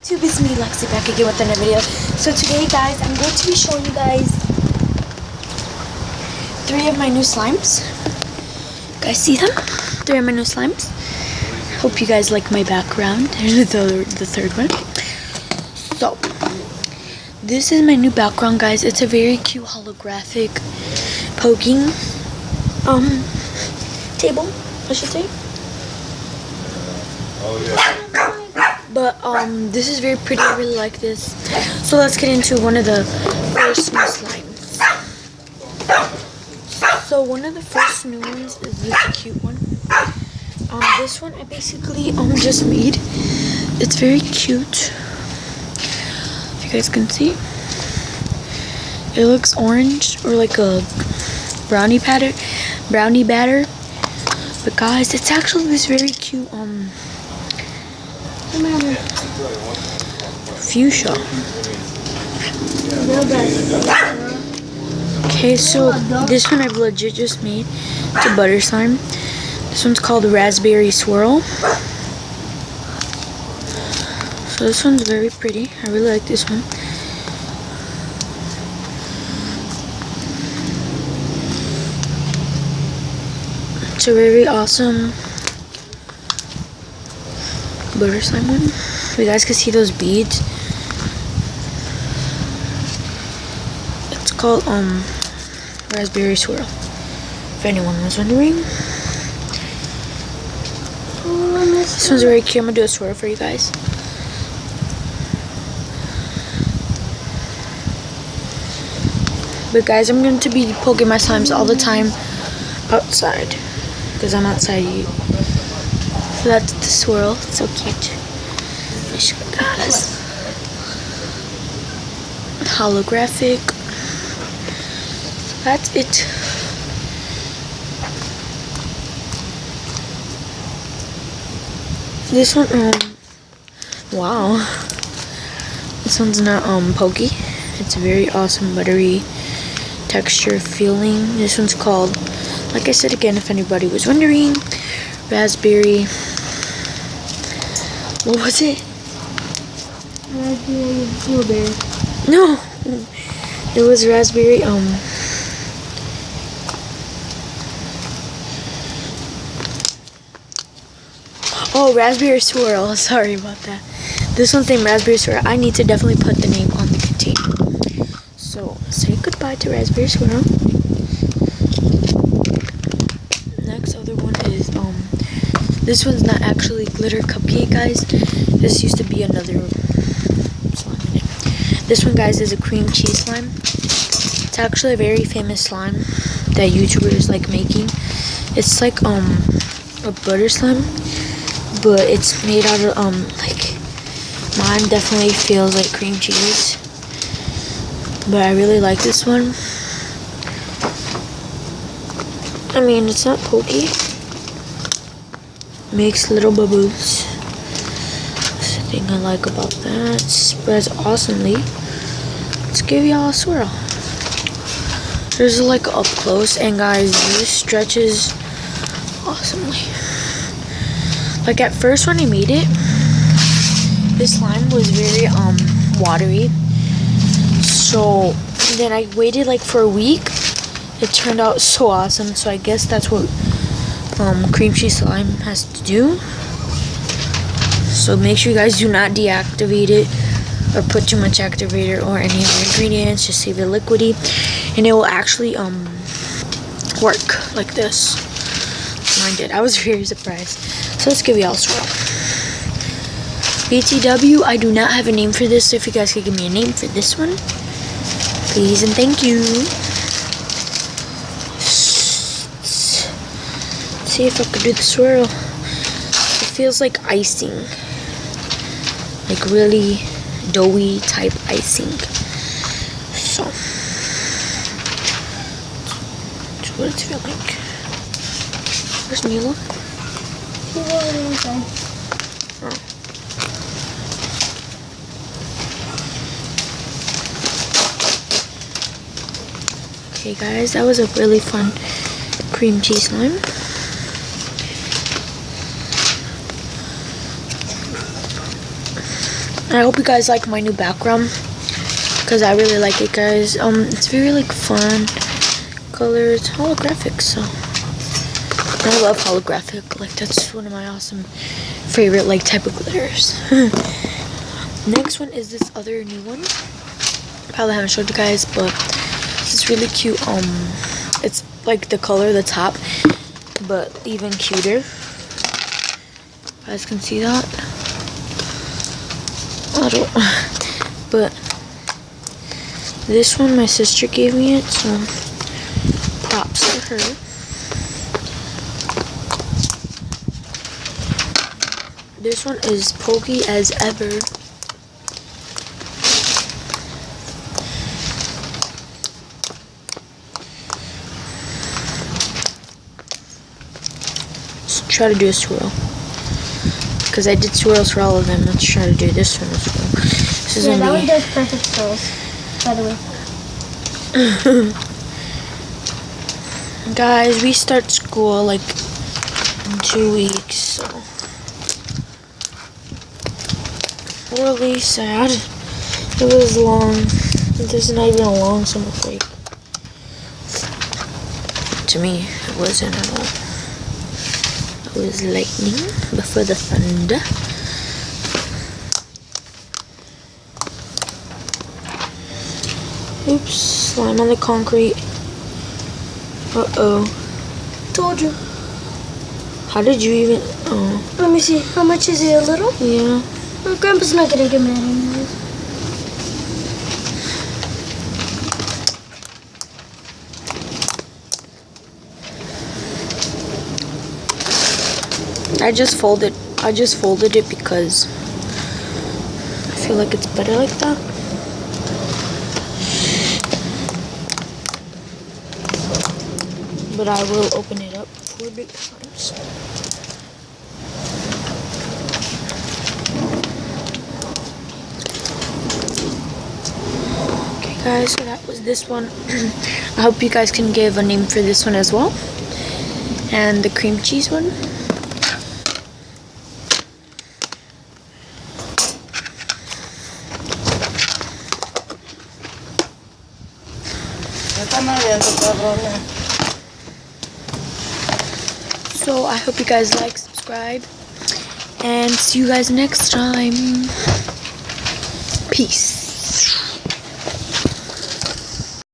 It's me, Lexi, back again with another video. So today, guys, I'm going to be showing you guys 3 of my new slimes. Guys, see them? 3 of my new slimes. Hope you guys like my background. There's the third one. So, this is my new background, guys. It's a very cute holographic poking table, I should say. Oh yeah. But this is very pretty. I really like this. So let's get into one of the first new slimes. So one of the first new ones is this cute one. This one I basically just made. It's very cute. If you guys can see, it looks orange or like a brownie batter. But guys, it's actually this very cute fuchsia. Okay, so this one I've legit just made. It's a butter slime. This one's called Raspberry Swirl. So this one's very pretty. I really like this one. It's a very awesome butter slime one. You guys can see those beads. It's called Raspberry Swirl, if anyone was wondering. This one's very cute. I'm gonna do a swirl for you guys. But guys, I'm going to be poking my slimes all the time outside, because I'm outside. So that's the swirl. It's so cute. Guys, holographic. So that's it. This one, wow. This one's not pokey. It's a very awesome buttery texture feeling. This one's called, like I said again, if anybody was wondering, raspberry. What was it? Raspberry blueberry. No, it was raspberry. Oh, raspberry swirl. Sorry about that. This one's named Raspberry Swirl. I need to definitely put the name on the container. So say goodbye to Raspberry Swirl. Next other one is this one's not actually glitter cupcake, guys. This used to be another slime in it. This one, guys, is a cream cheese slime. It's actually a very famous slime that YouTubers like making. It's like a butter slime, but it's made out of like, mine definitely feels like cream cheese. But I really like this one. I mean, it's not pokey. Makes little bubbles. That's the thing I like about that. It spreads awesomely. Let's give y'all a swirl. There's like up close, and guys, this stretches awesomely. Like at first when I made it, this slime was very watery. So then I waited like for a week. It turned out so awesome. So I guess that's what cream cheese slime has to do. So make sure you guys do not deactivate it or put too much activator or any other ingredients. Just save it liquidy, and it will actually work like this. Mine did. I was very surprised. So let's give y'all a swirl. BTW, I do not have a name for this, so if you guys could give me a name for this one, please and thank you. Let's see if I could do the swirl. It feels like icing, like really doughy type icing. So that's what it feels like. Where's Mila? Oh. Okay guys, that was a really fun cream cheese slime. I hope you guys like my new background, because I really like it, guys. It's very like fun color. It's holographic, so I love holographic. Like, that's one of my awesome favorite like type of glitters. Next one is this other new one. Probably haven't showed you guys, but this is really cute. It's like the color, the top, but even cuter. You guys can see that. I don't. But this one, my sister gave me it, so props to her. This one is pokey as ever. Let's try to do a swirl, because I did swirls for all of them. Let's try to do this one as well. This is yeah, that gonna one does perfect swirls, by the way. Guys, we start school like in 2 weeks, so really sad. It was long. This is not even a long summer break. To me, it wasn't at all. It was lightning before the thunder. Oops, slime on the concrete. Uh-oh. Told you. How did you even... Oh. Let me see. How much is it? A little? Yeah. Well, Grandpa's not gonna get mad anyways. I just folded it because I feel like it's better like that. But I will open it up for big times. Okay guys, so that was this one. I hope you guys can give a name for this one as well. And the cream cheese one. So I hope you guys like, subscribe, and see you guys next time. Peace.